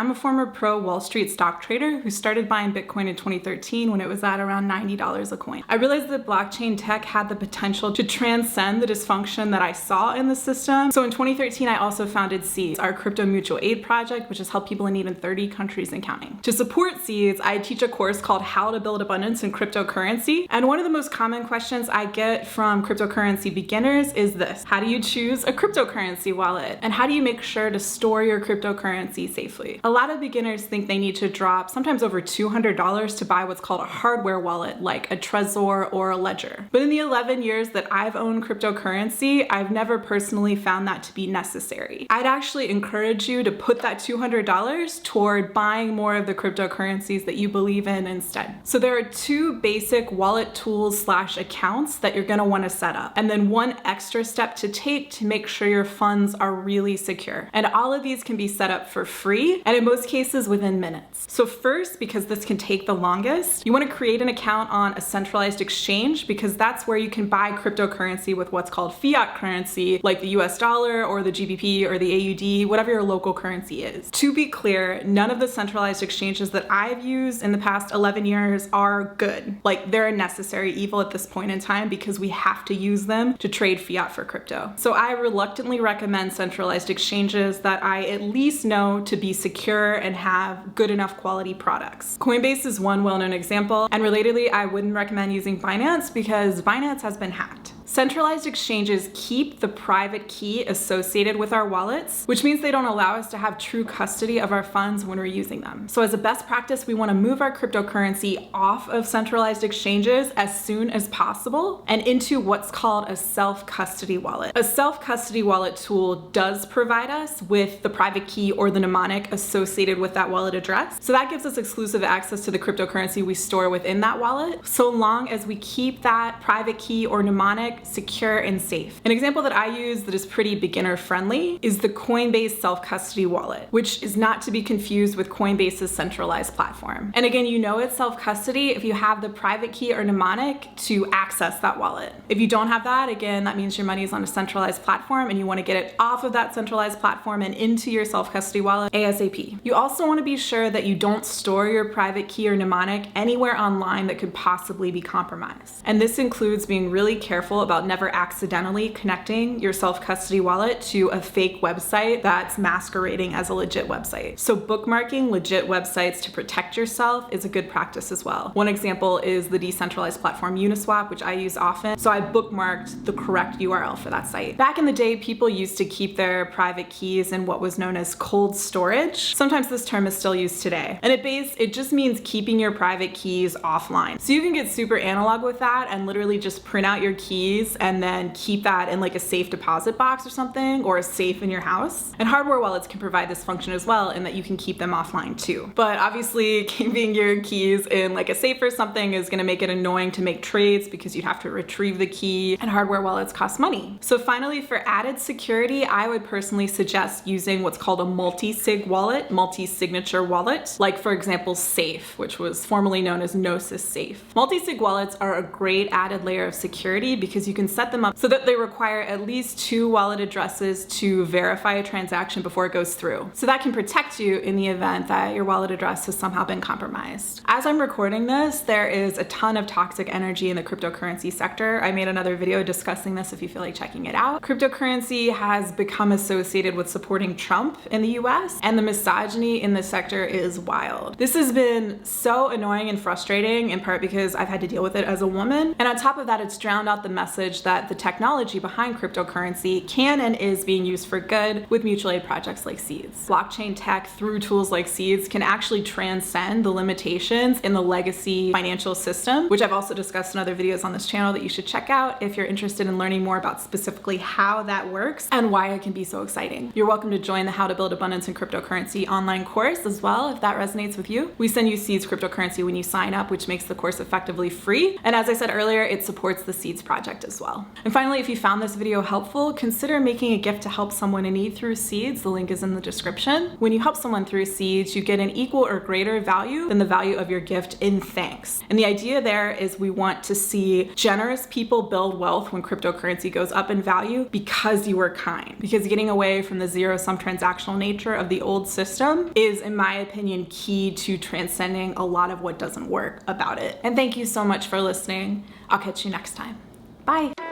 I'm a former pro Wall Street stock trader who started buying Bitcoin in 2013 when it was at around $90 a coin. I realized that blockchain tech had the potential to transcend the dysfunction that I saw in the system. So in 2013, I also founded Seeds, our crypto mutual aid project, which has helped people in even 30 countries and counting. To support Seeds, I teach a course called How to Build Abundance in Cryptocurrency. And one of the most common questions I get from cryptocurrency beginners is this: how do you choose a cryptocurrency wallet? And how do you make sure to store your cryptocurrency safely? A lot of beginners think they need to drop sometimes over $200 to buy what's called a hardware wallet, like a Trezor or a Ledger. But in the 11 years that I've owned cryptocurrency, I've never personally found that to be necessary. I'd actually encourage you to put that $200 toward buying more of the cryptocurrencies that you believe in instead. So there are two basic wallet tools / accounts that you're gonna wanna set up, and then one extra step to take to make sure your funds are really secure. And all of these can be set up for free, and in most cases within minutes. So first, because this can take the longest, you wanna create an account on a centralized exchange, because that's where you can buy cryptocurrency with what's called fiat currency, like the US dollar or the GBP or the AUD, whatever your local currency is. To be clear, none of the centralized exchanges that I've used in the past 11 years are good. Like, they're a necessary evil at this point in time because we have to use them to trade fiat for crypto. So I reluctantly recommend centralized exchanges that I at least know to be secure and have good enough quality products. Coinbase is one well-known example, and relatedly, I wouldn't recommend using Binance because Binance has been hacked. Centralized exchanges keep the private key associated with our wallets, which means they don't allow us to have true custody of our funds when we're using them. So as a best practice, we want to move our cryptocurrency off of centralized exchanges as soon as possible and into what's called a self-custody wallet. A self-custody wallet tool does provide us with the private key or the mnemonic associated with that wallet address. So that gives us exclusive access to the cryptocurrency we store within that wallet, so long as we keep that private key or mnemonic secure and safe. An example that I use that is pretty beginner friendly is the Coinbase self-custody wallet, which is not to be confused with Coinbase's centralized platform. And again, you know it's self-custody if you have the private key or mnemonic to access that wallet. If you don't have that, again, that means your money is on a centralized platform and you want to get it off of that centralized platform and into your self-custody wallet ASAP. You also want to be sure that you don't store your private key or mnemonic anywhere online that could possibly be compromised. And this includes being really careful about never accidentally connecting your self-custody wallet to a fake website that's masquerading as a legit website. So bookmarking legit websites to protect yourself is a good practice as well. One example is the decentralized platform Uniswap, which I use often. So I bookmarked the correct URL for that site. Back in the day, people used to keep their private keys in what was known as cold storage. Sometimes this term is still used today. And it just means keeping your private keys offline. So you can get super analog with that and literally just print out your keys and then keep that in like a safe deposit box or something, or a safe in your house. And hardware wallets can provide this function as well, in that you can keep them offline too. But obviously keeping your keys in like a safe or something is gonna make it annoying to make trades because you'd have to retrieve the key, and hardware wallets cost money. So finally, for added security, I would personally suggest using what's called a multi-sig wallet, multi-signature wallet, like for example, Safe, which was formerly known as Gnosis Safe. Multi-sig wallets are a great added layer of security because you can set them up so that they require at least 2 wallet addresses to verify a transaction before it goes through. So that can protect you in the event that your wallet address has somehow been compromised. As I'm recording this, there is a ton of toxic energy in the cryptocurrency sector. I made another video discussing this if you feel like checking it out. Cryptocurrency has become associated with supporting Trump in the US, and the misogyny in this sector is wild. This has been so annoying and frustrating, in part because I've had to deal with it as a woman. And on top of that, it's drowned out the message that the technology behind cryptocurrency can and is being used for good with mutual aid projects like Seeds. Blockchain tech through tools like Seeds can actually transcend the limitations in the legacy financial system, which I've also discussed in other videos on this channel that you should check out if you're interested in learning more about specifically how that works and why it can be so exciting. You're welcome to join the How to Build Abundance in Cryptocurrency online course as well if that resonates with you. We send you Seeds cryptocurrency when you sign up, which makes the course effectively free. And as I said earlier, it supports the Seeds project as well. as well. And finally, if you found this video helpful, consider making a gift to help someone in need through Seeds. The link is in the description. When you help someone through Seeds, you get an equal or greater value than the value of your gift in thanks. And the idea there is we want to see generous people build wealth when cryptocurrency goes up in value because you were kind. Because getting away from the zero-sum transactional nature of the old system is, in my opinion, key to transcending a lot of what doesn't work about it. And thank you so much for listening. I'll catch you next time. Bye.